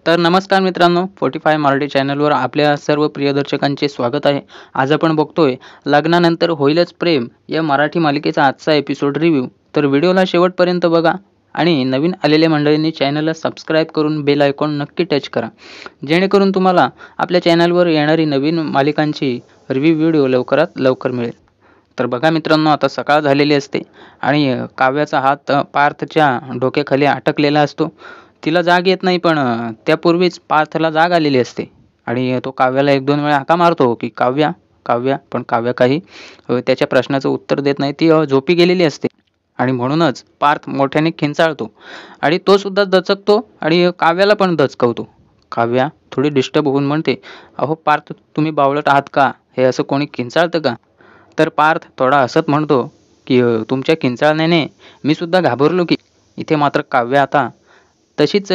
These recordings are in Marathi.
तर नमस्कार मित्रांनो, 45 मराठी चॅनलवर आपल्या सर्व प्रिय दर्शकांचे स्वागत आहे. आज आपण बघतोय लग्नानंतर होईलच प्रेम या मराठी मालिकेचा आजचा एपिसोड रिव्ह्यू. तर व्हिडिओला शेवटपर्यंत बघा आणि नवीन आलेल्या मंडळींनी चॅनलला सबस्क्राईब करून बेल आयकॉन नक्की टच करा, जेणेकरून तुम्हाला आपल्या चॅनलवर येणारी नवीन मालिकांची रिव्ह्यू व्हिडिओ लवकरात लवकर मिळेल. तर बघा मित्रांनो, आता सकाळ झालेली असते आणि काव्याचा हात पार्थच्या डोक्याखाली अटकलेला असतो. तिला जाग येत नाही, पण त्यापूर्वीच पार्थला जाग आलेली असते आणि तो काव्याला 1-2 वेळा हाका मारतो की काव्या, काव्या. पण काव्या काही त्याच्या प्रश्नाचं उत्तर देत नाही. ती झोपी गेलेली असते आणि म्हणूनच पार्थ मोठ्याने किंचाळतो आणि तो सुद्धा दचकतो आणि काव्याला पण दचकवतो. काव्या थोडी डिस्टर्ब होऊन म्हणते, "अहो पार्थ, तुम्ही बावळट आहात का? हे असं कोणी किंचाळतं का?" तर पार्थ थोडा हसत म्हणतो की तुमच्या किंचाळण्याने मी सुद्धा घाबरलो की. इथे मात्र काव्या आता तशीच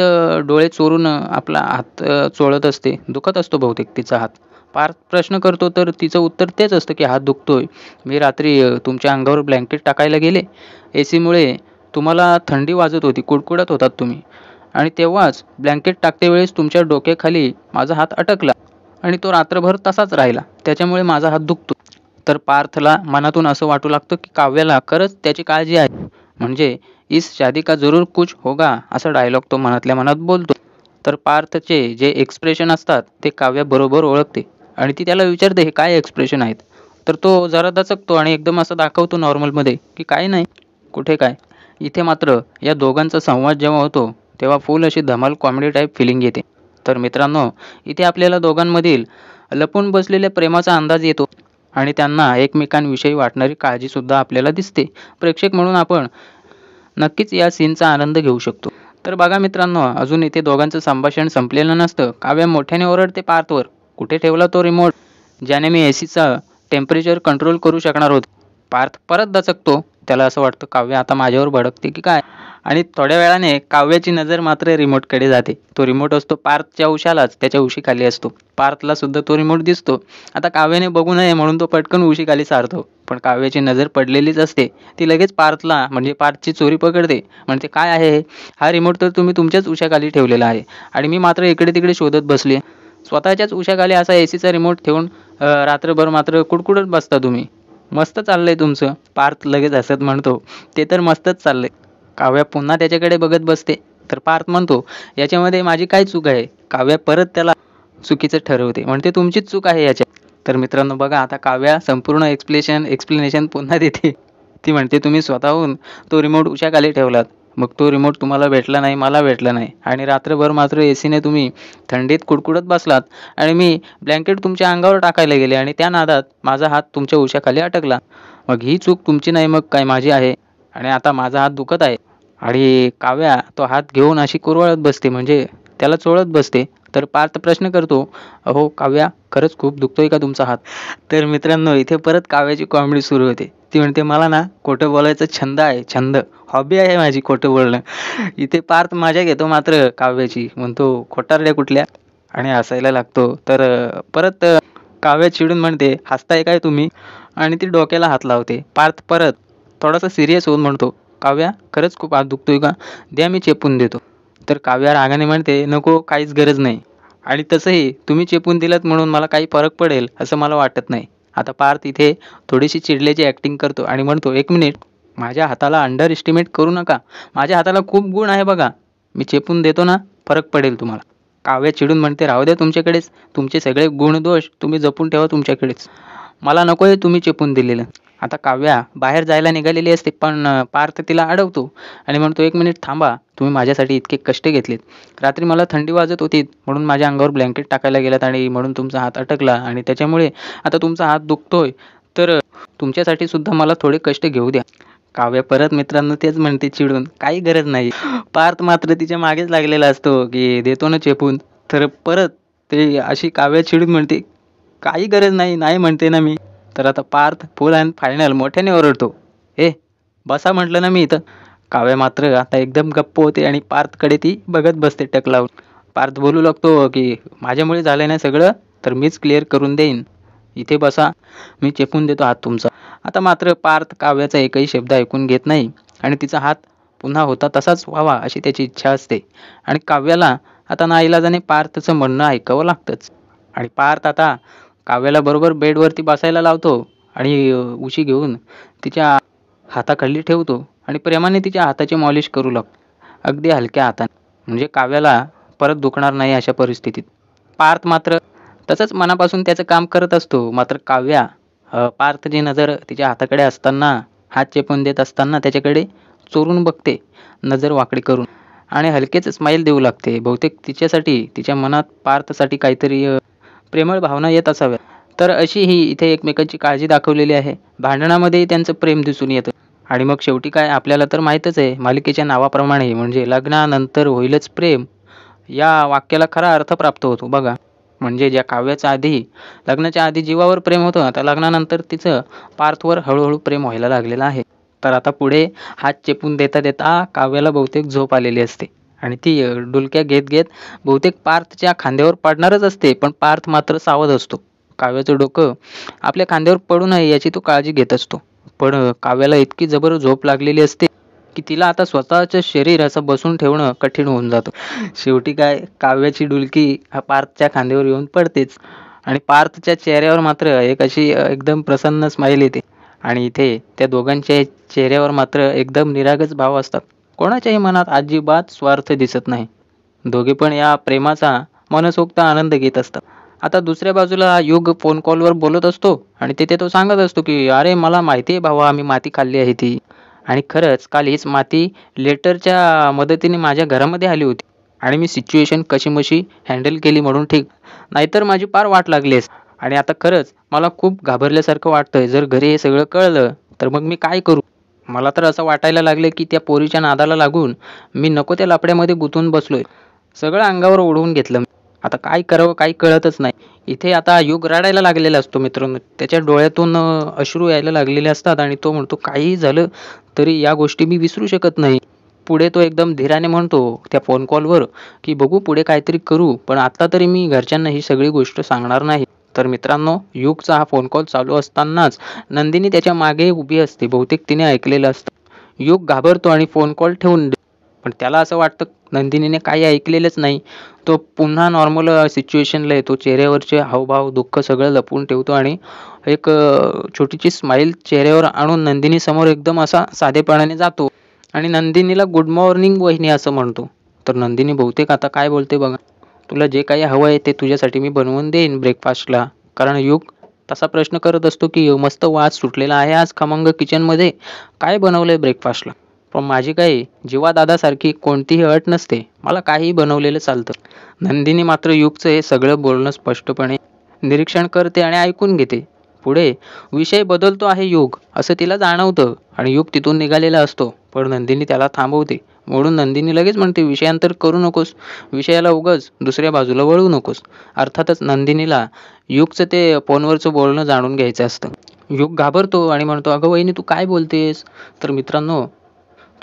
डोळे चोरून आपला हात चोळत असते. दुखत असतो बहुतेक तिचा हात. पार्थ प्रश्न करतो तर तिचं उत्तर तेच असतं की हात दुखतोय. मी रात्री तुमच्या अंगावर ब्लँकेट टाकायला गेले. एसीमुळे तुम्हाला थंडी वाजत होती, कुडकुडत होतात तुम्ही आणि तेव्हाच ब्लँकेट टाकतेवेळेस तुमच्या डोक्याखाली माझा हात अटकला आणि तो रात्रभर तसाच राहिला. त्याच्यामुळे माझा हात दुखतो. तर पार्थला मनातून असं वाटू लागतं की काव्याला खरंच त्याची काळजी आहे. म्हणजे इस शादी का जरूर कुछ होगा असा डायलॉग तो मनातल्या मनात बोलतो. तर पार्थचे जे एक्सप्रेशन असतात ते काव्या बरोबर ओळखते आणि ती त्याला विचारते, हे काय एक्सप्रेशन आहेत? तर तो जरा दचकतो आणि एकदम असं दाखवतो नॉर्मलमध्ये की काही नाही, कुठे काय. इथे मात्र या दोघांचा संवाद जेव्हा होतो तेव्हा फुल अशी धमाल कॉमेडी टाईप फिलिंग येते. तर मित्रांनो, इथे आपल्याला दोघांमधील लपून बसलेल्या प्रेमाचा अंदाज येतो आणि त्यांना एकमेकांविषयी वाटणारी काळजीसुद्धा आपल्याला दिसते. प्रेक्षक म्हणून आपण नक्कीच या सीनचा आनंद घेऊ शकतो. तर बघा मित्रांनो, अजून इथे दोघांचं संभाषण संपलेलं नसतं. काव्या मोठ्याने ओरडते पार्थवर, कुठे ठेवला तो रिमोट ज्याने मी एसीचा टेम्परेचर कंट्रोल करू शकणार होते. पार्थ परत दचकतो. त्याला असं वाटतं काव्या आता माझ्यावर भडकते की काय. आणि थोड्या वेळाने काव्याची नजर मात्र रिमोटकडे जाते. तो रिमोट असतो पार्थच्या उशालाच, त्याच्या उशीखाली असतो. पार्थला सुद्धा तो रिमोट दिसतो. आता काव्याने बघू नये म्हणून तो पटकन उशीखाली सारतो. पण काव्याची नजर पडलेलीच असते. ती लगेच पार्थला म्हणजे पार्थची चोरी पकडते. म्हणते, काय आहे हे? हा रिमोट तर तुम्ही तुमच्याच उशाखाली ठेवलेला आहे आणि मी मात्र इकडे तिकडे शोधत बसली. स्वतःच्याच उशाखाली असा एसीचा रिमोट ठेवून रात्रभर मात्र कुडकुडत बसता तुम्ही. मस्त चाललंय तुमचं. पार्थ लगेच हसत म्हणतो, ते तर मस्तच चाललंय. काव्या पुन्हा त्याच्याकडे बघत बसते. तर पार्थ म्हणतो, याच्यामध्ये माझी काय चूक आहे? काव्या परत त्याला चुकीचं ठरवते. म्हणते तुमचीच चूक आहे याच्यात. तर मित्रांनो बघा, आता काव्या संपूर्ण एक्सप्लेनेशन पुन्हा देते. ती म्हणते, तुम्ही स्वतःहून तो रिमोट उशाखाली ठेवलात. मग तो रिमोट तुम्हाला भेटला नाही, मला भेटला नाही आणि रात्रभर मात्र एसीने तुम्ही थंडीत कुडकुडत बसलात आणि मी ब्लँकेट तुमच्या अंगावर टाकायला गेले आणि त्या नादात माझा हात तुमच्या उशाखाली अटकला. मग ही चूक तुमची नाही, मग काय माझी आहे आणि आता माझा हात दुखत आहे. आणि काव्या तो हात घेऊन अशी कुरवाळत बसते, म्हणजे त्याला चोळत बसते. तर पार्थ प्रश्न करतो, अहो काव्या, खरंच खूप दुखतोय का तुमचा हात? तर मित्रांनो, इथे परत काव्याची कॉमेडी सुरू होते. ती म्हणते, मला ना खोटं बोलायचा छंद आहे, छंद, हॉबी आहे माझी खोटं बोलणं. इथे पार्थ मजा घेतो मात्र काव्याची. म्हणतो, खोटारड्या कुठल्या, आणि हसायला लागतो. तर परत काव्या चिडून म्हणते, हसताय काय तुम्ही? आणि ती डोक्याला हात लावते. पार्थ परत थोडासा सिरियस होऊन म्हणतो, काव्या, खरंच खूप हात दुखतोय का? द्या मी चेपून देतो. तर काव्या रागाने म्हणते, नको, काहीच गरज नाही आणि तसंही तुम्ही चेपून दिलात म्हणून मला काही फरक पडेल असं मला वाटत नाही. आता पार्थ इथे थोडीशी चिडल्याची ॲक्टिंग करतो आणि म्हणतो, एक मिनिट, माझ्या हाताला अंडर एस्टिमेट करू नका. माझ्या हाताला खूप गुण आहे बघा. मी चेपून देतो ना, फरक पडेल तुम्हाला. काव्या चिडून म्हणते, राहू द्या तुमच्याकडेच. तुमचे सगळे गुणदोष तुम्ही जपून ठेवा तुमच्याकडेच. मला नको आहे तुम्ही चेपून दिलेलं. आता काव्या बाहेर जायला निघालेली असते, पण पार्थ तिला अडवतो आणि म्हणतो, एक मिनिट थांबा. तुम्ही माझ्यासाठी इतके कष्ट घेतलेत. रात्री मला थंडी वाजत होती म्हणून माझ्या अंगावर ब्लँकेट टाकायला गेलात आणि म्हणून तुमचा हात अटकला आणि त्याच्यामुळे आता तुमचा हात दुखतोय. तर तुमच्यासाठी सुद्धा मला थोडे कष्ट घेऊ द्या. काव्या परत मित्रांनो तेच म्हणते चिडून, काही गरज नाही. पार्थ मात्र तिच्या मागेच लागलेला असतो की देतो ना चेपून. तर परत ते अशी काव्या चिडून म्हणते, काही गरज नाही, नाही म्हणते ना मी. तर आता पार्थ फुल अँड फायनल मोठ्याने ओरडतो, ए बसा म्हटलं ना मी इथं. काव्या मात्र आता एकदम गप्प होते आणि पार्थकडे ती बघत बसते टक लावून. पार्थ बोलू लागतो की माझ्यामुळे झालं ना सगळं, तर मीच क्लिअर करून देईन. इथे बसा, मी चेपून देतो हात तुमचा. आता मात्र पार्थ काव्याचा एकही शब्द ऐकून घेत नाही आणि तिचा हात पुन्हा होता तसाच व्हावा अशी त्याची इच्छा असते आणि काव्याला आता नाईलाजाने पार्थचं म्हणणं ऐकावं लागतंच. आणि पार्थ आता काव्याला बरोबर बेडवरती बसायला लावतो आणि उशी घेऊन तिच्या हाताखाली ठेवतो आणि प्रेमाने तिच्या हाताची मॉलिश करू लागतो. अगदी हलक्या हाताने. म्हणजे काव्याला परत दुखणार नाही अशा परिस्थितीत. पार्थ मात्र तसंच मनापासून त्याचं काम करत असतो. मात्र काव्या पार्थची नजर तिच्या हाताकडे असताना, हात चेपून देत असताना त्याच्याकडे चोरून बघते, नजर वाकडी करून आणि हलकेच स्माईल देऊ लागते. बहुतेक तिच्यासाठी, तिच्या मनात पार्थसाठी काहीतरी प्रेमळ भावना येत असाव्या. तर अशी ही इथे एकमेकांची काळजी दाखवलेली आहे. भांडणामध्येही त्यांचं प्रेम दिसून येतं. आणि मग शेवटी काय आपल्याला तर माहीतच आहे, मालिकेच्या नावाप्रमाणे म्हणजे लग्नानंतर होईलच प्रेम या वाक्याला खरा अर्थ प्राप्त होतो बघा. म्हणजे ज्या काव्याच्या आधी लग्नाच्या आधी जीवावर प्रेम होतं, आता लग्नानंतर तिचं पार्थवर हळूहळू प्रेम व्हायला लागलेलं आहे. तर आता पुढे हात चेपून देता देता काव्याला बहुतेक झोप आलेली असते आणि ती डुलक्या घेत घेत बहुतेक पार्थच्या खांद्यावर पडणारच असते. पण पार्थ मात्र सावध असतो. काव्याचं डोकं आपल्या खांद्यावर पडू नये याची तो काळजी घेत असतो. पण काव्याला इतकी जबर झोप लागलेली असते की तिला आता स्वतःचं शरीर असं बसून ठेवणं कठीण होऊन जातं. शेवटी काय काव्याची डुलकी पार्थच्या खांद्यावर येऊन पडतेच आणि पार्थच्या चेहऱ्यावर मात्र एक अशी एकदम प्रसन्न स्माईल येते. आणि इथे त्या दोघांच्या चेहऱ्यावर मात्र एकदम निरागस भाव असतात. कोणाच्याही मनात अजिबात स्वार्थ दिसत नाही. दोघे पण या प्रेमाचा मनसोक्त आनंद घेत असतात. आता दुसऱ्या बाजूला युग फोन कॉलवर बोलत असतो आणि तिथे तो सांगत असतो की अरे मला माहिती आहे भावा, मी माती खाल्ली आहे ती. आणि खरंच काल हीच माती लेटरच्या मदतीने माझ्या घरामध्ये आली होती आणि मी सिच्युएशन कशीमशी हँडल केली म्हणून ठीक, नाहीतर माझी पार वाट लागली असती. आणि आता खरंच मला खूप घाबरल्यासारखं वाटतंय. जर घरी हे सगळं कळलं तर मग मी काय करू? मला तर असं वाटायला लागलं की त्या पोरीच्या नादाला लागून मी नको त्या लफड्यामध्ये गुंतून बसलोय. सगळं अंगावर ओढवून घेतलं. आता काय करावं काही कळतच नाही. इथे आता युग रडायला लागलेला असतो मित्रांनो. त्याच्या डोळ्यातून अश्रू यायला लागलेले असतात आणि तो म्हणतो काहीही झालं तरी या गोष्टी मी विसरू शकत नाही. पुढे तो एकदम धीराने म्हणतो त्या फोन कॉलवर की बघू पुढे काहीतरी करू, पण आता तरी मी घरच्यांना ही सगळी गोष्ट सांगणार नाही. तर मित्रांनो, युगचा हा फोन कॉल चालू असतानाच नंदिनी त्याच्या मागे उभी असते. बहुतेक तिने ऐकलेलं असतं. युग घाबरतो आणि फोन कॉल ठेवून देतो. पण त्याला असं वाटतं नंदिनीने काही ऐकलेलंच नाही. तो पुन्हा नॉर्मल सिच्युएशनला येतो. चेहऱ्यावरचे हावभाव, दुःख सगळं लपवून ठेवतो आणि एक छोटीशी स्माईल चेहऱ्यावर आणून नंदिनीसमोर एकदम असा साधेपणाने जातो आणि नंदिनीला गुड मॉर्निंग वहिनी असं म्हणतो. तर नंदिनी बहुतेक आता काय बोलते बघा. तुला जे काही हवं आहे ते तुझ्यासाठी मी बनवून देईन ब्रेकफास्टला. कारण युग तसा प्रश्न करत असतो की मस्त वास सुटलेला आहे आज खमंग किचनमध्ये, काय बनवलंय ब्रेकफास्टला? पण माझी काही जीवादादासारखी कोणतीही अट नसते. मला काहीही बनवलेलं चालतं. नंदिनी मात्र युगचं हे सगळं बोलणं स्पष्टपणे निरीक्षण करते आणि ऐकून घेते. पुढे विषय बदलतो आहे युग असं तिला जाणवतं आणि युग तिथून निघालेला असतो. पण नंदिनी त्याला थांबवते. म्हणून नंदिनी लगेच म्हणते विषयांतर करू नकोस, विषयाला उगाच दुसऱ्या बाजूला वळू नकोस. अर्थातच नंदिनीला युगचं ते फोनवरचं बोलणं जाणून घ्यायचं असतं. युग घाबरतो आणि म्हणतो अगं वहिनी तू काय बोलतेस? तर मित्रांनो,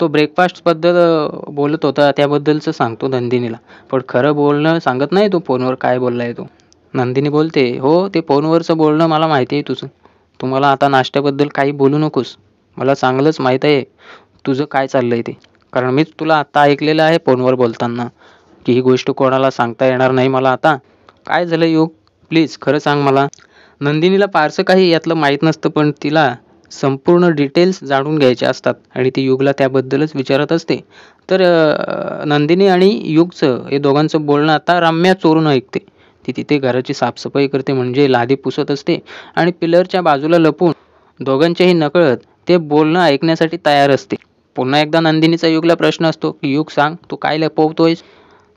तो ब्रेकफास्टबद्दल बोलत होता त्याबद्दलचं सांगतो नंदिनीला. पण खरं बोलणं सांगत नाही तो फोनवर काय बोललाय तो. नंदिनी बोलते हो ते फोनवरचं बोलणं मला माहिती आहे तुझं. तू मला आता नाश्त्याबद्दल काही बोलू नकोस. मला चांगलंच माहीत आहे तुझं काय चाललंय ते. कारण मीच तुला आत्ता ऐकलेलं आहे फोनवर बोलताना की ही गोष्ट कोणाला सांगता येणार नाही मला आता. काय झालं युग? प्लीज खरं सांग मला. नंदिनीला फारसं काही यातलं माहीत नसतं पण तिला संपूर्ण डिटेल्स जाणून घ्यायचे असतात आणि ती युगला त्याबद्दलच विचारत असते. तर नंदिनी आणि युगचं हे दोघांचं बोलणं आता रम्या चोरून ऐकते. ती तिथे घराची साफसफाई करते म्हणजे लादी पुसत असते आणि पिलरच्या बाजूला लपून दोघांच्याही नकळत ते बोलणं ऐकण्यासाठी तयार असते. पुन्हा एकदा नंदिनीचा युगला प्रश्न असतो की युग सांग तू काय लपवतोयस?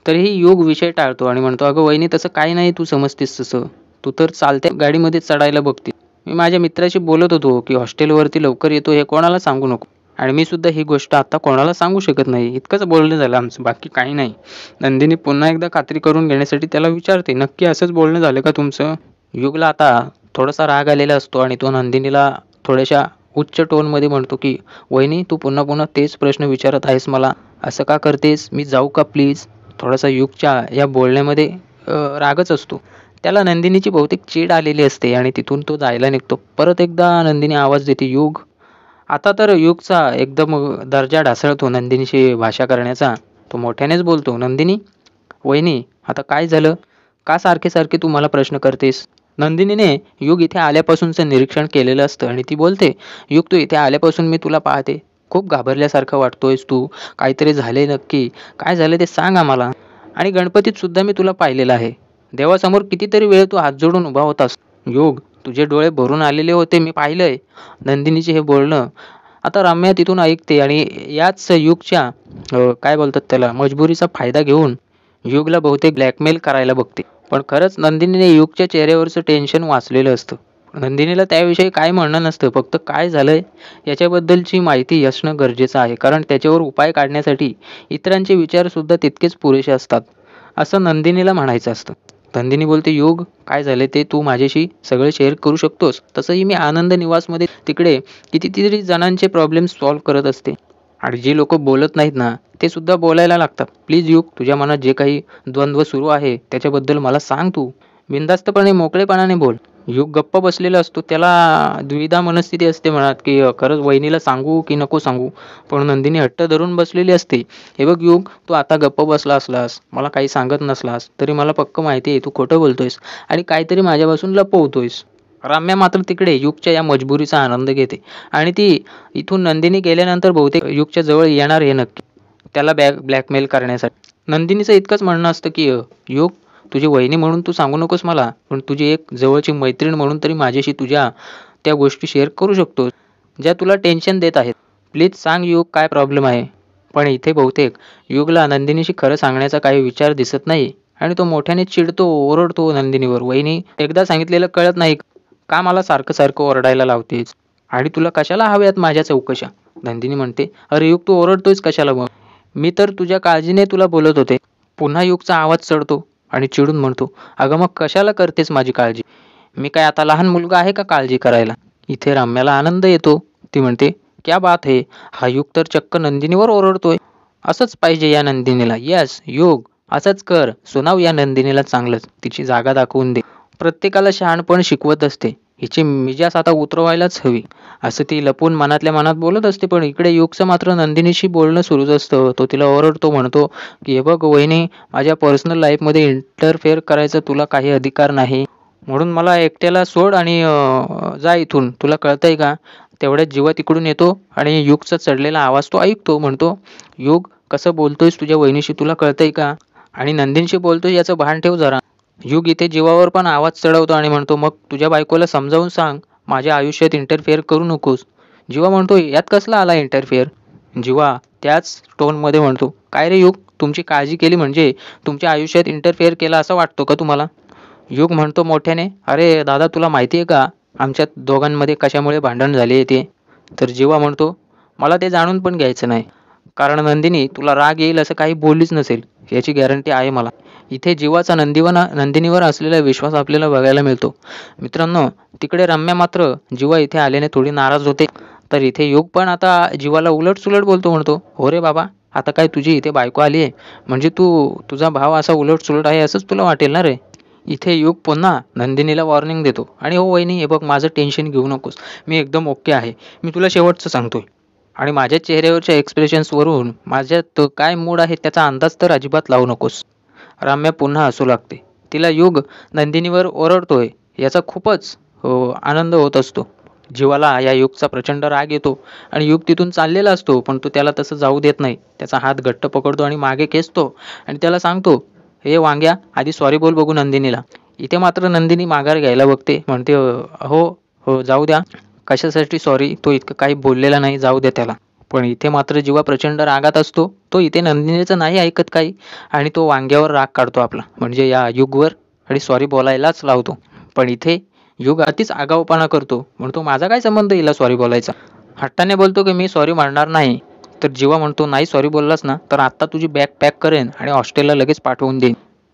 तरीही युग विषय टाळतो आणि म्हणतो अगं वहिनी तसं काही नाही तू समजतेस तसं. तू तर चालत्या गाडीमध्ये चढायला बघते. मी माझ्या मित्राशी बोलत होतो की हॉस्टेलवरती लवकर येतो हे कोणाला सांगू नको. आणि मी सुद्धा ही गोष्ट आता कोणाला सांगू शकत नाही. इतकंच बोलणं झालं आमचं, बाकी काही नाही. नंदिनी पुन्हा एकदा खात्री करून घेण्यासाठी त्याला विचारते नक्की असंच बोलणं झालं का तुमचं? युगला आता थोडासा राग आलेला असतो आणि तो नंदिनीला थोड्याशा उच्च टोनमध्ये म्हणतो की वहिनी तू पुन्हा पुन्हा तेच प्रश्न विचारत आहेस मला. असं का करतेस? मी जाऊ का प्लीज? थोडासा युगच्या या बोलण्यामध्ये रागच असतो. त्याला नंदिनीची बहुतेक चीड आलेली असते आणि तिथून तो जायला निघतो. परत एकदा नंदिनी आवाज देते युग. आता तर युगचा एकदम दर्जा ढासळतो नंदिनीशी भाषा करण्याचा. तो मोठ्यानेच बोलतो नंदिनी "वहिनी, आता काय झालं? का सारखे सारखे तू मला प्रश्न करतेस?" नंदिनीने युग इथे आल्यापासूनचं निरीक्षण केलेलं असतं आणि ती बोलते, "युग, तू इथे आल्यापासून मी तुला पाहते. खूप घाबरल्यासारखं वाटतोयस तू. काहीतरी झाले नक्की. काय झालं ते सांग आम्हाला. आणि गणपतीत सुद्धा मी तुला पाहिलेलं आहे. देवासमोर कितीतरी वेळ तू हात जोडून उभा होतास. युग, तुझे डोळे भरून आलेले होते, मी पाहिलंय." नंदिनीचे हे बोलणं आता रम्या तिथून ऐकते आणि याच युगच्या काय बोलतात त्याला, मजबुरीचा फायदा घेऊन युगला बहुतेक ब्लॅकमेल करायला बघते. पण खरंच नंदिनीने युगच्या चेहऱ्यावरचं टेन्शन वाचलेलं असतं. नंदिनीला त्याविषयी काय म्हणणं नसतं, फक्त काय झालंय याच्याबद्दलची माहिती असणं गरजेचं आहे. कारण त्याच्यावर उपाय काढण्यासाठी इतरांचे विचारसुद्धा तितकेच पुरेसे असतात, असं नंदिनीला म्हणायचं असतं. नंदिनी बोलते, "युग, काय झाले ते तू माझ्याशी सगळे शेअर करू शकतोस. तसंही मी आनंद निवासमध्ये तिकडे कितीतरी जणांचे प्रॉब्लेम्स सॉल्व्ह करत असते. आणि जी लोकं बोलत नाहीत ना, ते सुद्धा बोलायला लागतात. प्लीज युग, तुझ्या मनात जे काही द्वंद्व सुरू आहे त्याच्याबद्दल मला सांग तू. बिनधास्तपणे मोकळेपणाने बोल." युग गप्प बसलेला असतो. त्याला द्विधा मनस्थिती असते मनात, की खरंच वहिनीला सांगू की नको सांगू. पण नंदिनी हट्ट धरून बसलेली असते. "हे बघ युग, तू आता गप्प बसला असलास, मला काही सांगत नसलास, तरी मला पक्क माहिती आहे तू खोटं बोलतोयस आणि काहीतरी माझ्यापासून लपवतोयस." रम्या मात्र तिकडे युगच्या या मजबुरीचा आनंद घेते आणि ती इथून नंदिनी गेल्यानंतर बहुतेक युगच्या जवळ येणार हे नक्की, त्याला ब्लॅकमेल करण्यासाठी. नंदिनीचं इतकंच म्हणणं असतं, की "युग, तुझी वहिनी म्हणून तू सांगू नकोस मला, पण तुझी एक जवळची मैत्रीण म्हणून तरी माझ्याशी तुझ्या त्या गोष्टी शेअर करू शकतोस, ज्या तुला टेन्शन देत आहेत. प्लीज सांग युग, काय प्रॉब्लेम आहे?" पण इथे बहुतेक युगला नंदिनीशी खरं सांगण्याचा काही विचार दिसत नाही आणि तो मोठ्याने चिडतो, ओरडतो नंदिनीवर, "वहिनी, एकदा सांगितलेलं कळत नाही का मला सारखं सारखं ओरडायला लावतेस? आणि तुला कशाला हव्यात माझ्या चौकशा?" नंदिनी म्हणते, "अरे युग, तू ओरडतोयस कशाला मग? मी तर तुझ्या काळजीने तुला बोलत होते." पुन्हा युगचा आवाज चढतो आणि चिडून म्हणतो, "अगं मग कशाला करतेस माझी काळजी? मी काय आता लहान मुलगा आहे का काळजी करायला?" इथे रम्याला आनंद येतो. ती म्हणते, "क्या बात है! हा युग तर चक्क नंदिनीवर ओरडतोय. असंच पाहिजे या नंदिनीला. येस युग, असंच कर. सुनाव या नंदिनीला चांगलंच. तिची जागा दाखवून दे. प्रत्येकाला शहाणपण शिकवत असते. हिची मिजास आता उतरवायलाच हवी." असं ती लपून मनातल्या मनात बोलत असते. पण इकडे युगचं मात्र नंदिनीशी बोलणं सुरूच असतं. तो तिला ओरडतो, म्हणतो, की "हे बघ वहिनी, माझ्या पर्सनल लाईफमध्ये इंटरफेअर करायचा तुला काही अधिकार नाही. म्हणून मला एकट्याला सोड आणि जा इथून. तुला कळतंय का?" तेवढ्यात जीवा तिकडून येतो आणि युगचा चढलेला आवाज तो ऐकतो. म्हणतो, "युग, कसं बोलतोयस तुझ्या वहिनीशी तुला कळतंय का? आणि नंदिनीशी बोलतोय याचं भान ठेव जरा." युग इथे जीवावर पण आवाज चढवतो आणि म्हणतो, "मग तुझ्या बायकोला समजावून सांग, माझ्या आयुष्यात इंटरफेअर करू नकोस." जीवा म्हणतो, "यात कसला आला इंटरफेअर?" जीवा त्याच टोनमध्ये म्हणतो, "काय रे युग, तुमची काळजी केली म्हणजे तुमच्या आयुष्यात इंटरफेअर केला असं वाटतो का तुम्हाला?" युग म्हणतो मोठ्याने, "अरे दादा, तुला माहिती आहे का आमच्या दोघांमध्ये कशामुळे भांडण झाले ते?" तर जीवा म्हणतो, "मला ते जाणून पण घ्यायचं नाही. कारण नंदिनी तुला राग येईल असं काही बोललीच नसेल, याची गॅरंटी आहे मला." इथे जीवाचा नंदिनीवर असलेला विश्वास आपल्याला बघायला मिळतो. मित्रांनो, तिकडे रम्या मात्र जीवा इथे आल्याने थोडी नाराज होते. तर इथे युग पण आता जीवाला उलट-सुलट बोलतो, म्हणतो, "हो रे बाबा, आता काय तुझी इथे बायको आली आहे, म्हणजे तुझा भाव असा उलट-सुलट आहे असंच तुला वाटेल ना रे?" इथे युग पुन्हा नंदिनीला वॉर्निंग देतो आणि, "हो वहिनी, हे बघ, माझं टेन्शन घेऊ नकोस. मी एकदम ओके आहे. मी तुला शेवटचं सांगतोय. आणि माझ्या चेहऱ्यावरच्या एक्सप्रेशन्सवरून माझ्यात काय मूड आहे त्याचा अंदाज तर अजिबात लावू नकोस." रम्या पुन्हा हसू लागते. तिला युग नंदिनीवर ओरडतोय याचा खूपच आनंद होत असतो. जीवाला या युगचा प्रचंड राग येतो आणि युग तिथून चाललेला असतो, पण तो त्याला तसं जाऊ देत नाही. त्याचा हात घट्ट पकडतो आणि मागे खेचतो आणि त्याला सांगतो, "हे वांग्या, आधी सॉरी बोल बघू नंदिनीला." इथे मात्र नंदिनी माघार घ्यायला बघते. म्हणते, "हो हो, जाऊ द्या. कशासाठी सॉरी? तो इतकं काही बोललेला नाही, जाऊ द्या त्याला." पण इथे मात्र जीवा प्रचंड रागात असतो. तो इथे नंदिनीचं नाही ऐकत काही आणि तो वांग्यावर राग काढतो आपला, म्हणजे या युगवर, आणि सॉरी बोलायलाच लावतो. पण इथे युग अतिच आगाऊपणा करतो. म्हणतो, "माझा काय संबंध हिला सॉरी बोलायचा?" हट्टाने बोलतो, की "मी सॉरी म्हणणार नाही." तर जीवा म्हणतो, "नाही सॉरी बोललास ना, तर आत्ता तुझी बॅग पॅक करेन आणि हॉस्टेलला लगेच पाठवून देईन.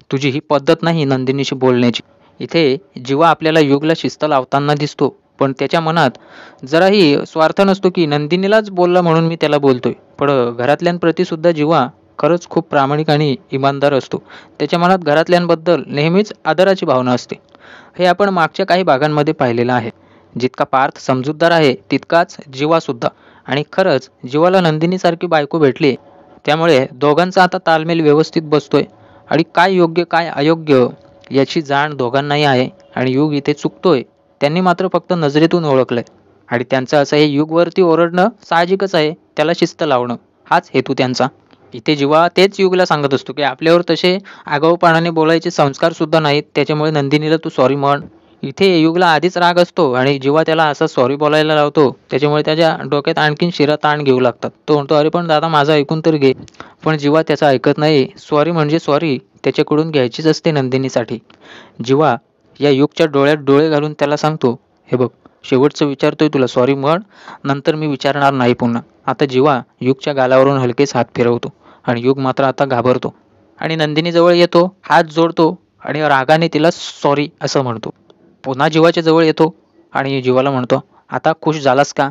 तुझी ही पद्धत नाही नंदिनीशी बोलण्याची." इथे जीवा आपल्याला युगला शिस्त लावताना दिसतो. पण त्याच्या मनात जराही स्वार्थ नसतो, की नंदिनीलाच बोलला म्हणून मी त्याला बोलतोय. पण घरातल्यांप्रती सुद्धा जीवा खरंच खूप प्रामाणिक आणि इमानदार असतो. त्याच्या मनात घरातल्यांबद्दल नेहमीच आदराची भावना असते. हे आपण मागच्या काही भागांमध्ये पाहिलेलं आहे. जितका पार्थ समजूतदार आहे, तितकाच जीवासुद्धा. आणि खरंच जीवाला नंदिनीसारखी बायको भेटली, त्यामुळे दोघांचा आता ताळमेळ व्यवस्थित बसतोय आणि काय योग्य काय अयोग्य याची जाण दोघांनाही आहे. आणि युग इथे चुकतोय त्यांनी मात्र फक्त नजरेतून ओळखलंय. आणि त्यांचं असं हे युगवरती ओरडणं साहजिकच आहे, त्याला शिस्त लावणं हाच हेतू त्यांचा. इथे जेव्हा तेच युगला सांगत असतो की आपल्यावर तसे आगाऊपणाने बोलायचे संस्कार सुद्धा नाहीत, त्याच्यामुळे नंदिनीला तू सॉरी म्हण. इथे युगला आधीच राग असतो आणि जेव्हा त्याला असं सॉरी बोलायला लावतो त्याच्यामुळे त्याच्या डोक्यात आणखीन शिरा ताण घेऊ लागतात. तो म्हणतो अरे पण दादा माझं ऐकून तर घे. पण जेव्हा त्याचं ऐकत नाही, सॉरी म्हणजे सॉरी त्याच्याकडून घ्यायचीच असते नंदिनीसाठी. जेव्हा या युगच्या डोळ्यात डोळे घालून त्याला सांगतो, हे बघ शेवटचं विचारतोय तुला सॉरी म्हण, नंतर मी विचारणार नाही पुन्हा. आता जेव्हा युगच्या गालावरून हलकेच हात फिरवतो आणि युग मात्र आता घाबरतो आणि नंदिनी जवळ येतो, हात जोडतो आणि रागाने तिला सॉरी असं म्हणतो. पुन्हा जीवाच्या जवळ येतो आणि जीवाला म्हणतो, आता खुश झालास का?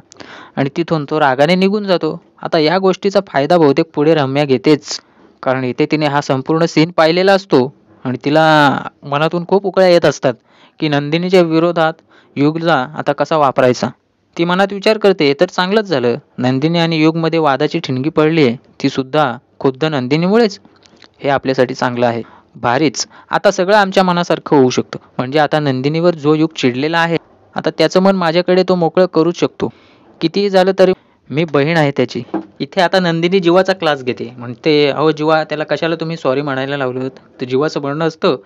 आणि तिथून तो रागाने निघून जातो. आता या गोष्टीचा फायदा बहुतेक पुढे रम्या घेतेच, कारण इथे तिने हा संपूर्ण सीन पाहिलेला असतो आणि तिला मनातून खूप उकळ्या येत असतात की नंदिनीच्या विरोधात युगला आता कसा वापरायचा. ती मनात विचार करते तर चांगलंच झालं, नंदिनी आणि युगमध्ये वादाची ठिणगी पडली आहे, ती सुद्धा खुद्द नंदिनीमुळेच. हे आपल्यासाठी चांगलं आहे. भारीच, आता सगळं आमच्या मनासारखं होऊ शकतं. म्हणजे आता नंदिनीवर जो युग चिडलेला आहे, आता त्याचं मन माझ्याकडे तो मोकळं करूच शकतो. कितीही झालं तरी मी बहीण आहे त्याची. इथे आता नंदिनी जीवाचा क्लास घेते. म्हणते अहो जीवा, त्याला कशाला तुम्ही सॉरी म्हणायला लावलं? तर जीवाचं म्हणणं असतं,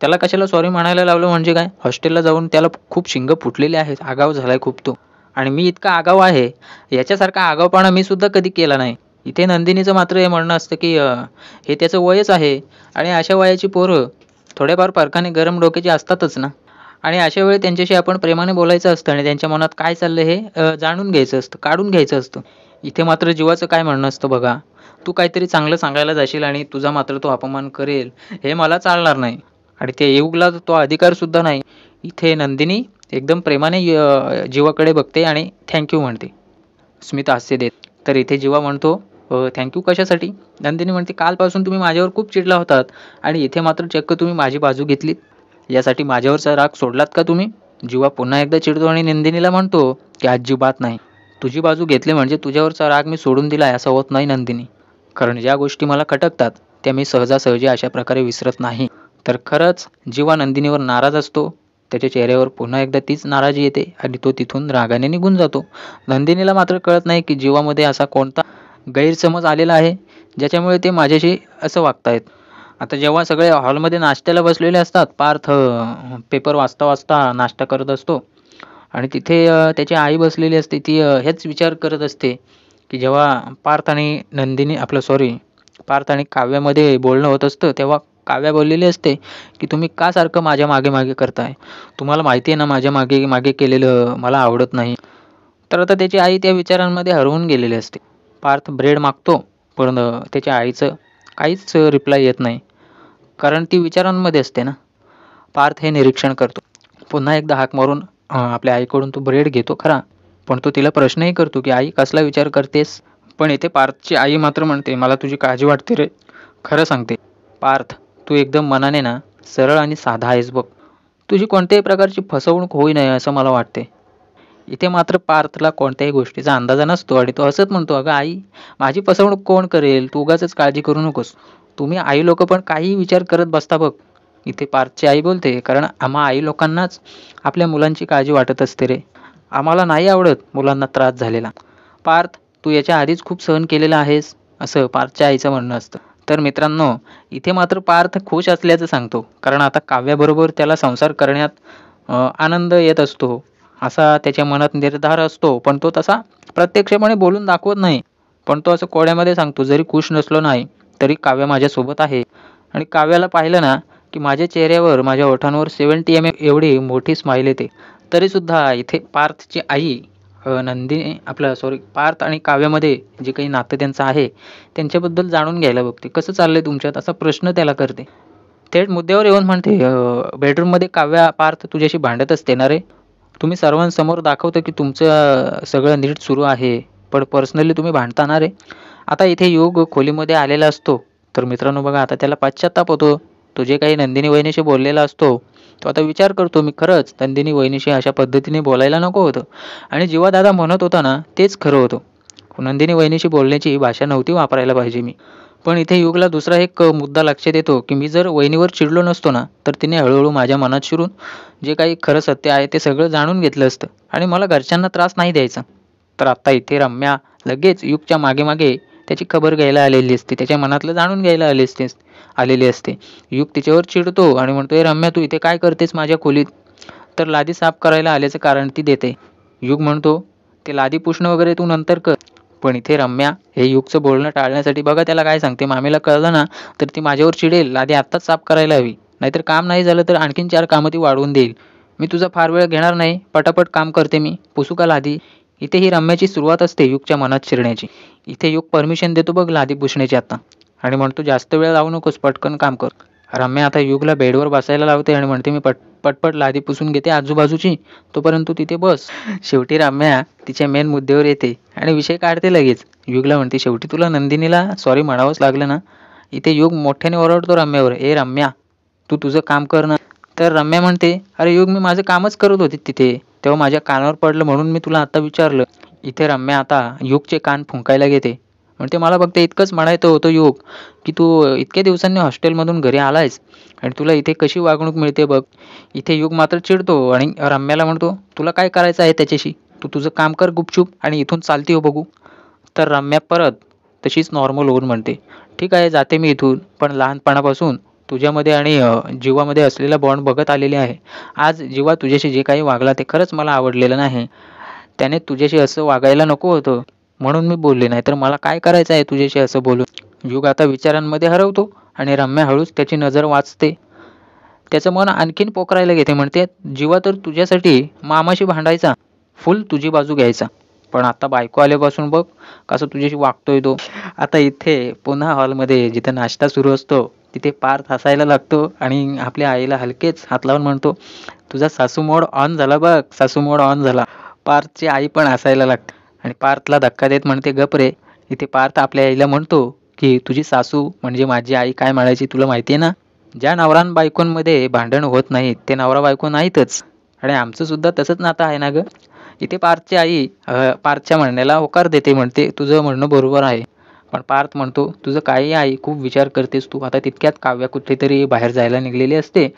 त्याला कशाला सॉरी म्हणायला लावलं म्हणजे काय? हॉस्टेलला जाऊन त्याला खूप शिंग फुटलेले आहेत, आगाऊ झालाय खूप तो. आणि मी इतका आगाऊ आहे, याच्यासारखा आगाऊपणा मी सुद्धा कधी केला नाही. इथे नंदिनीचं मात्र हे म्हणणं असतं की हे त्याचं वयच आहे आणि अशा वयाची पोरं थोड्याफार फरकाने गरम डोक्याची असतातच ना. आणि अशा वेळी त्यांच्याशी आपण प्रेमाने बोलायचं असतं आणि त्यांच्या मनात काय चाललं हे जाणून घ्यायचं असतं, काढून घ्यायचं असतं. इथे मात्र जीवाचं काय म्हणणं असतं बघा, तू काहीतरी चांगलं सांगायला जाशील आणि तुझा मात्र तो अपमान करेल, हे मला चालणार नाही. आणि ते युगला तो अधिकार सुद्धा नाही. इथे नंदिनी एकदम प्रेमाने जीवाकडे बघते आणि थँक्यू म्हणते, स्मित हास्य देत. तर इथे जीवा म्हणतो थँक्यू कशासाठी? नंदिनी म्हणते कालपासून तुम्ही माझ्यावर खूप चिडला होतात आणि इथे मात्र चक्क तुम्ही माझी बाजू घेतलीत, यासाठी माझ्यावरचा राग सोडलात का तुम्ही? जीवा पुन्हा एकदा चिडतो आणि नंदिनीला म्हणतो की अजिबात नाही, तुझी बाजू घेतली म्हणजे तुझ्यावरचा राग मी सोडून दिलाय असं होत नाही नंदिनी. कारण ज्या गोष्टी मला खटकतात त्या मी सहजासहजी अशा प्रकारे विसरत नाही. तर खरंच जीवा नंदिनीवर नाराज असतो. त्याच्या चेहऱ्यावर पुन्हा एकदा तीच नाराजी येते आणि तो तिथून रागाने निघून जातो. नंदिनीला मात्र कळत नाही की जीवामध्ये असा कोणता गैरसमज आलेला आहे ज्याच्यामुळे ते माझ्याशी असं वागतायत. आता जेव्हा सगळे हॉलमध्ये नाश्त्याला बसलेले असतात, पार्थ पेपर वाचता वाचता नाश्ता करत असतो आणि तिथे त्याची आई बसलेली असते. ती हेच विचार करत असते की जेव्हा पार्थ आणि नंदिनी आपलं सॉरी पार्थ आणि काव्यामध्ये बोलणं होत असतं, तेव्हा काव्या बोललेली असते की तुम्ही का सारखं माझ्या मागे मागे करताय? तुम्हाला माहिती आहे ना माझ्या मागे मागे केलेलं मला आवडत नाही. तर आता त्याची आई त्या विचारांमध्ये हरवून गेलेली असते. पार्थ ब्रेड मागतो, पण त्याच्या आईचं काहीच रिप्लाय येत नाही, कारण ती विचारांमध्ये असते ना. पार्थ हे निरीक्षण करतो. पुन्हा एकदा हाक मारून आपल्या आईकडून तो ब्रेड घेतो खरा, पण तो तिला प्रश्नही करतो की आई कसला विचार करतेस? पण इथे पार्थची आई मात्र म्हणते मला तुझी काळजी वाटते रे, खरं सांगते. पार्थ, तू एकदम मनाने ना सरळ आणि साधा आहेस बघ. तुझी कोणत्याही प्रकारची फसवणूक होई नये असं मला वाटते. इथे मात्र पार्थला कोणत्याही गोष्टीचा अंदाजा नसतो आणि तो असंच म्हणतो, अगं आई, माझी फसवणूक कोण करेल? तू उगाचच काळजी करू नकोस. तुम्ही आई लोक पण काही विचार करत बसता बघ. इथे पार्थची आई बोलते, कारण आम्हा आई लोकांनाच आपल्या मुलांची काळजी वाटत असते रे. आम्हाला नाही आवडत मुलांना त्रास झालेला. पार्थ, तू याच्या आधीच खूप सहन केलेलं आहेस, असं पार्थच्या आईचं म्हणणं असतं. तर मित्रांनो, इथे मात्र पार्थ खुश असल्याचं सांगतो, कारण आता काव्याबरोबर त्याला संसार करण्यात आनंद येत असतो, असा त्याच्या मनात निर्धार असतो. पण तो तसा प्रत्यक्षपणे बोलून दाखवत नाही, पण तो असं कोड्यामध्ये सांगतो, जरी खुश नसलो नाही तरी काव्या माझ्यासोबत आहे. आणि काव्याला पाहिलं ना की माझ्या चेहऱ्यावर, माझ्या ओठांवर 70 mm एवढी मोठी स्माईल येते. तरीसुद्धा इथे पार्थची आई नंदिनी आपलं सॉरी पार्थ आणि काव्यामध्ये जे काही नातं त्यांचं आहे त्यांच्याबद्दल जाणून घ्यायला बघते. कसं चाललंय तुमच्यात असा प्रश्न त्याला करते. थेट मुद्द्यावर येऊन म्हणते, बेडरूममध्ये काव्या पार्थ तुझ्याशी भांडत असते ना रे. तुम्ही सर्वांसमोर दाखवतं की तुमचं सगळं नीट सुरू आहे, पण पर्सनली तुम्ही भांडता ना रे. आता इथे योग खोलीमध्ये आलेला असतो. तर मित्रांनो बघा, आता त्याला पश्चात्ताप होतो. तो जे काही नंदिनी वहिनीशी बोललेला असतो, तो आता विचार करतो, मी खरंच नंदिनी वहिनीशी अशा पद्धतीने बोलायला नको होतं. आणि जेव्हा दादा म्हणत होता ना तेच खरं होतं. नंदिनी वहिनीशी बोलण्याची भाषा नव्हती वापरायला पाहिजे मी. पण इथे युगला दुसरा एक मुद्दा लक्षात येतो, की मी जर वहिनीवर चिडलो नसतो ना, तर तिने हळू माझ्या मनात शिरून जे काही खरं सत्य आहे ते सगळं जाणून घेतलं असतं आणि मला घरच्यांना त्रास नाही द्यायचा. तर आता इथे रम्या लगेच युगच्या मागे-मागे त्याची खबर घ्यायला आलेली असते. त्याच्या मनातलं जाणून घ्यायला आलेली असते. युग तिच्यावर चिडतो आणि म्हणतो, "ए रम्या, तू इथे काय करतेस माझ्या खोलीत?" तर लादी साफ करायला आल्याचं कारण ती देते. युग म्हणतो, "ते लादी पुसणं वगैरे तू नंतर कर." पण इथे रम्या हे युगचं बोलणं टाळण्यासाठी बघा त्याला काय सांगते, "मामीला कळलं ना, तर ती माझ्यावर चिडेल. लादी आत्ताच साफ करायला हवी. नाहीतर काम नाही झालं तर आणखीन 4 कामं ती वाढवून देईल. मी तुझा फार वेळ घेणार नाही. पटापट काम करते मी. पुसू का लादी?" इथे ही रम्याची सुरुवात असते युगच्या मनात शिरण्याची. इथे युग परमिशन देतो बघ लादी पुसण्याची आता आणि म्हणतो, "जास्त वेळ लावू नकोस, पटकन काम कर." रम्या आता युगला बेडवर बसायला लावते आणि म्हणते, "मी पटपट लादी पुसून घेते आजूबाजूची, तोपर्यंत तू तिथे बस." शेवटी रम्या तिच्या मेन मुद्द्यावर येते आणि विषय काढते लगेच. युगला म्हणते, "शेवटी तुला नंदिनीला सॉरी म्हणावंच लागलं ना?" इथे युग मोठ्याने ओरडतो रम्यावर, "ए रम्या, तू तुझं काम कर ना." तर रम्या म्हणते, "अरे युग, मी माझं कामच करत होते तिथे. तेव्हा माझ्या कानावर पडलं म्हणून मी तुला आता विचारलं." इथे रम्या आता युगचे कान फुंकायला घेते. म्हणते, "मला फक्त इतकंच म्हणायचं होतं युग, की तू इतक्या दिवसांनी हॉस्टेलमधून घरी आलायस आणि तुला इथे कशी वागणूक मिळते बघ." इथे युग मात्र चिडतो आणि रम्याला म्हणतो, "तुला काय करायचं आहे त्याच्याशी? तू तुझं काम कर गुपचूप आणि इथून चालती हो बघू." तर रम्या परत तशीच नॉर्मल होऊन म्हणते, "ठीक आहे, जाते मी इथून. पण लहानपणापासून तुझ्यामध्ये आणि जीवामध्ये असलेला बॉन्ड बघत आलेले आहे. आज जीवा तुझ्याशी जे काही वागला ते खरंच मला आवडलेलं नाही. त्याने तुझ्याशी असं वागायला नको होतं, म्हणून मी बोलले. नाहीतर मला काय करायचं आहे तुझ्याशी असं बोलून." युग आता विचारांमध्ये हरवतो आणि रम्या हळूच त्याची नजर वाचते. त्याचं मन आणखीन पोखरायला घेते. म्हणते, "जीवा तर तुझ्यासाठी मामाशी भांडायचा, फुल तुझी बाजू घ्यायचा. पण आता बायको आल्यापासून बघ कसं तुझ्याशी वागतोय तो." आता इथे पुन्हा हॉलमध्ये जिथे नाश्ता सुरू असतो, तिथे पार्थ हसायला लागतो आणि आपल्या आईला हलकेच हात लावून म्हणतो, "तुझा सासू मोड ऑन झाला बघ, सासू मोड ऑन झाला." पार्थची आई पण हसायला लागते आणि पार्थला धक्का देत म्हणते, "गप रे." इथे पार्थ आपल्या आईला म्हणतो, की "तुझी सासू म्हणजे माझी आई काय म्हणायची तुला माहिती आहे ना? ज्या नवरा बायकोंमध्ये भांडण होत नाहीत ते नवरा बायको नाहीतच. आणि आमचं सुद्धा तसंच नातं आहे ना गं." इथे पार्थची आई पार्थच्या म्हणण्याला होकार देते. म्हणते, "तुझं म्हणणं बरोबर आहे." पण पार्थ म्हणतो, "तुझं काही आई, खूप विचार करतेस तू." आता तितक्यात काव्या कुठेतरी बाहेर जायला निघलेली असते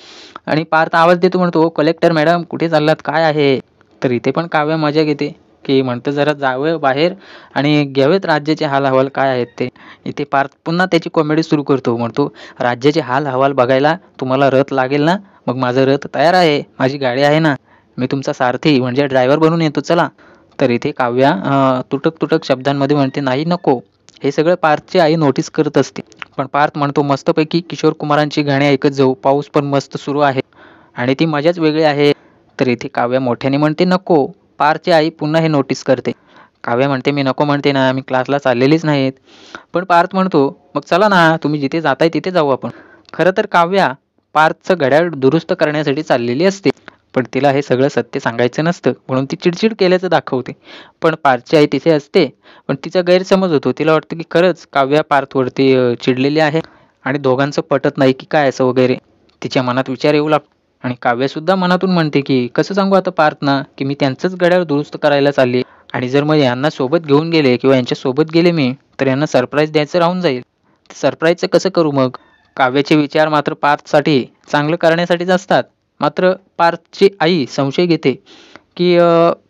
आणि पार्थ आवाज देतो. म्हणतो, "ओ कलेक्टर मॅडम, कुठे चाललात? काय आहे?" तर इथे पण काव्या मजा घेते, की म्हणतं, "जरा जावं बाहेर आणि घ्यावेत राज्याचे हाल अहवाल काय आहेत ते." इथे पार्थ पुन्हा त्याची कॉमेडी सुरू करतो. म्हणतो, "राज्याचे हाल अहवाल बघायला तुम्हाला रथ लागेल ना? मग माझा रथ तयार आहे. माझी गाडी आहे ना. मी तुमचा सारथी म्हणजे ड्रायव्हर बनून येतो चला." तर इथे काव्या तुटक-तुटक शब्दांमध्ये म्हणते, "नाही, नको." हे सगळं पार्थची आई नोटीस करत असते. पण पार्थ म्हणतो, "मस्तपैकी किशोर कुमारांची गाणी ऐकत जाऊ. पाऊस पण मस्त सुरू आहे आणि ती मजाच वेगळी आहे." तर इथे काव्या मोठ्याने म्हणते, "नको." पार्थची आई पुन्हा हे नोटीस करते. काव्या म्हणते, "मी नको म्हणते ना, मी क्लासला चाललेलीच नाहीत." पण पार्थ म्हणतो, "मग चला ना, तुम्ही जिथे जाताय तिथे जाऊ आपण." खरं तर काव्या पार्थचं घड्याळ दुरुस्त करण्यासाठी चाललेली असते. पण तिला हे सगळं सत्य सांगायचं नसतं, म्हणून ती चिडचिड केल्याचं दाखवते. पण पार्थची आई तिथे असते, पण तिचा गैरसमज होतो. तिला वाटतं की खरंच काव्या पार्थवरती चिडलेली आहे आणि दोघांचं पटत नाही की काय असं वगैरे. तिच्या मनात विचार येऊ लागतो आणि काव्यासुद्धा मनातून म्हणते की कसं सांगू आता पार्थना, की मी त्यांचंच घड्याळ दुरुस्त करायला चालली आणि जर मग यांना सोबत घेऊन गेले किंवा यांच्यासोबत गेले मी, तर यांना सरप्राईज द्यायचं राहून जाईल. सरप्राईजचं कसं करू मग? काव्याचे विचार मात्र पार्थसाठी चांगलं करण्यासाठीच असतात. मात्र पार्थची आई संशय घेते, की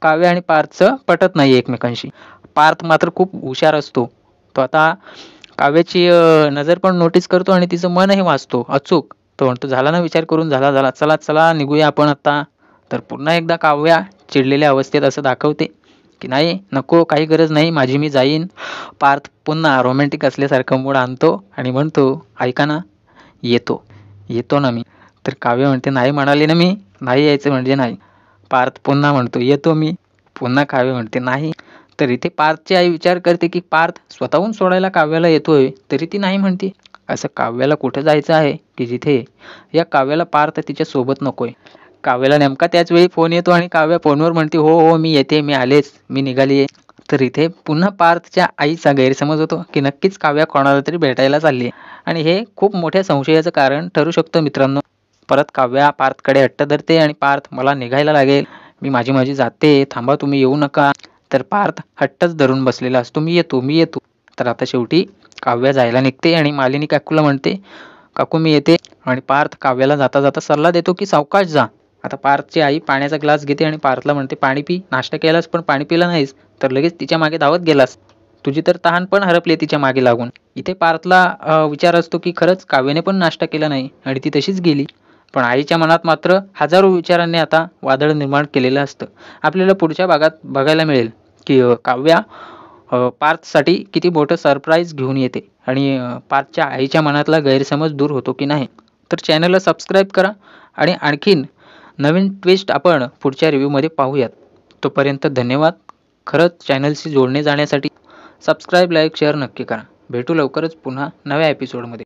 काव्य आणि पार्थचं पटत नाही एकमेकांशी. पार्थ मात्र खूप हुशार असतो. तो आता काव्याची नजर पण नोटीस करतो आणि तिचं मनही वाचतो अचूक. तो म्हणतो, "झाला ना विचार करून? झाला, झाला. चला, चला निघूया आपण आता." तर पुन्हा एकदा काव्या चिडलेल्या अवस्थेत असं दाखवते, की "नाही, नको, काही गरज नाही. माझी मी जाईन." पार्थ पुन्हा रोमॅन्टिक असल्यासारखं मूड आणतो आणि म्हणतो, "ऐका ना, येतो. येतो ना मी." तर काव्य म्हणते, "नाही म्हणाले ना मी. नाही यायचं म्हणजे नाही." पार्थ पुन्हा म्हणतो, "येतो मी." पुन्हा काव्य म्हणते, "नाही." तर इथे पार्थची आई विचार करते, की पार्थ स्वतःहून सोडायला काव्याला येतोय, तरी ती नाही म्हणते. असं काव्याला कुठं जायचं आहे, की जिथे या काव्याला पार्थ तिच्या सोबत नकोय. काव्याला नेमका त्याच वेळी फोन येतो आणि काव्या फोनवर म्हणते, "हो, हो, मी येते, मी आलेच, मी निघालीये." तर इथे पुन्हा पार्थच्या आईचा गैरसमज होतो, की नक्कीच काव्या कोणाला तरी भेटायला चालली आहे आणि हे खूप मोठ्या संशयाचं कारण ठरू शकतं मित्रांनो. परत काव्या पार्थकडे हट्ट धरते आणि "पार्थ, मला निघायला लागेल. मी माझी माझी जाते. थांबा, तुम्ही येऊ नका." तर पार्थ हट्टच धरून बसलेला असतो, "मी येतो, मी येतो." तर आता शेवटी काव्या जायला निघते आणि मालिनी काकूला म्हणते, काकू मी येते. आणि पार्थ काव्याला जाता जाता सल्ला देतो की सावकाश जा. आता पार्थची आई पाण्याचा ग्लास घेते आणि पार्थला म्हणते, पाणी पी. नाश्ता केलास पण पाणी पिलं नाहीस तर लगेच तिच्या मागे धावत गेलास. तुझी तर तहान पण हरपली तिच्या मागे लागून. इथे पार्थला विचार असतो की खरंच काव्याने पण नाश्ता केला नाही आणि ती तशीच गेली. पण आईच्या मनात मात्र हजारो विचारांनी आता वादळ निर्माण केलेलं असतं. आपल्याला पुढच्या भागात बघायला मिळेल की काव्या पार्थसाठी किती मोठं सरप्राईज घेऊन येते आणि पार्थच्या आईच्या मनातला गैरसमज दूर होतो की नाही. तर चॅनलला सबस्क्राईब करा आणि आणखीन नवीन ट्विस्ट आपण पुढच्या रिव्ह्यूमध्ये पाहूयात. तोपर्यंत धन्यवाद. खरंच चॅनलशी जोडणे जाण्यासाठी सबस्क्राईब, लाईक, शेअर नक्की करा. भेटू लवकरच पुन्हा नव्या एपिसोडमध्ये.